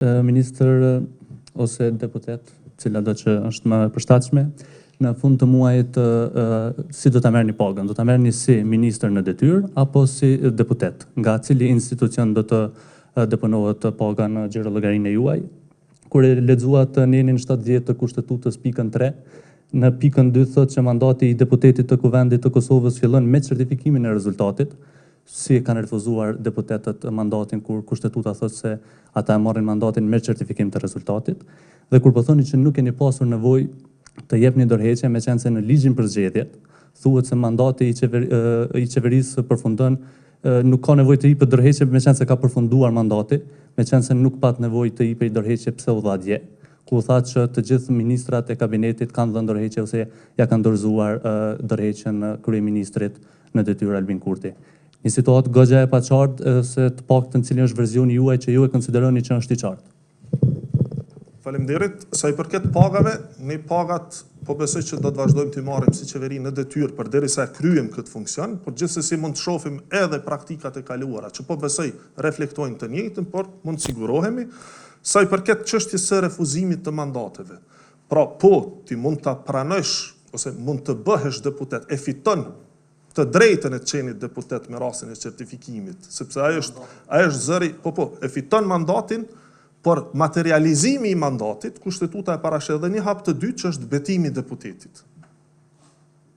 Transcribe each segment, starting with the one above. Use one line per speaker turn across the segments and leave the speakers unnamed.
Ministër ose deputet, cila do që është më përshtatshme, në fund të muajit si do ta merrni pagën? Do ta merrni si ministër në detyrë apo si deputet? Nga cili institucion do të deponohet paga në xhirollogarinë e juaj? Kur e lexuat nenin 70 të Kushtetutës pikën 3, në pikën 2 thotë që mandati i deputetit të Kuvendit të Kosovës fillon me certifikimin e rezultatit. Si kanë refuzuar deputetët mandatin kur Kushtetuta thotë se ata e marrin mandatin me certifikim të rezultatit, dhe kur po thoni që nuk keni pasur nevojë të jepni dorëheqje, meqense në ligjin për zgjedhjet thuhet se mandati i qeverisë përfundon, nuk ka nevojë të jepet dorëheqje meqense ka përfunduar mandati, meqense nuk pat nevojë të jepej dorëheqje pse u dha dje, ku thatë që të gjithë ministrat e kabinetit kanë dhënë dorëheqje ose ja kanë dorëzuar dorëheqjen kryeministrit në detyrë Albin Kurti. Një situatë goxha e paqartë se të paktën cili është versioni juaj që ju e konsideroni që është i qartë.
Faleminderit. Sa i përket pagave, ne pagat po besoj që do të vazhdojmë të marrim si qeveri në detyrë përderisa kryejm këtë funksion, por gjithsesi mund të shohim edhe praktikat e kaluara që po besoj reflektojnë të njëjtën, por mund të sigurohemi. Sa i përket çështjes së refuzimit të mandateve. Pra po ti mund ta pranosh ose mund të bëhesh deputet, e fiton të drejtën e të qenit deputet me rastin e certifikimit, sepse ajo është zëri, e fiton mandatin, por materializimi i mandatit, Kushtetuta e parashë edhe një hap të dytë që është betimi i deputetit.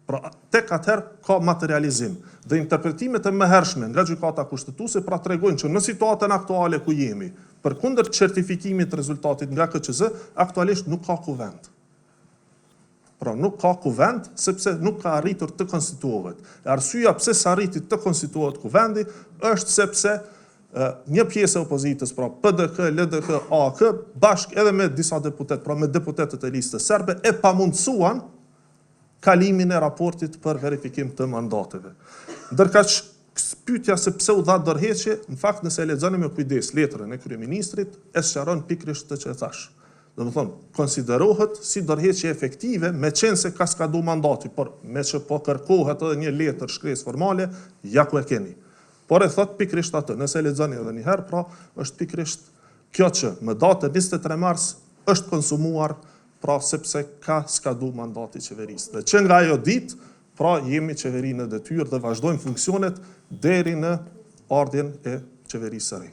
Pra, tek atëherë ka materializim. Dhe interpretimet e mëhershme nga gjykata kushtetuese pra tregojnë që në situatën aktuale ku jemi, përkundër certifikimit të rezultatit nga KQZ, aktualisht nuk ka kuvend. Pra nuk ka kuvend, sepse nuk ka arritur të konstituohet. E arsyeja pse s'arriti të konstituohet kuvendi, është sepse një pjesë e opozitës, pra PDK, LDK, AK, bashk edhe me disa deputet, pra me deputetet e listës serbe, e pamundsuan kalimin e raportit për verifikim të mandateve. Ndërkaq pyetja se pse u dha dorëheqje, në fakt nëse e lexoni me kujdes letrën e kryeministrit, e sqaron pikërisht të që e thash. Domethënë, konsiderohet si dorëheqje efektive, meqense ka skadu mandati, por me që po kërkohet edhe një letër shkresë formale, ja ku e keni. Por e thot pikërisht atë, nëse e lexoni edhe një herë, pra është pikërisht kjo që më datën 23 mars është konsumuar, pra sepse ka skadu mandati i qeverisë. Dhe që nga ajo ditë, pra jemi qeveri në detyrë dhe vazhdojmë funksionet deri në ardhjen e qeverisë së re.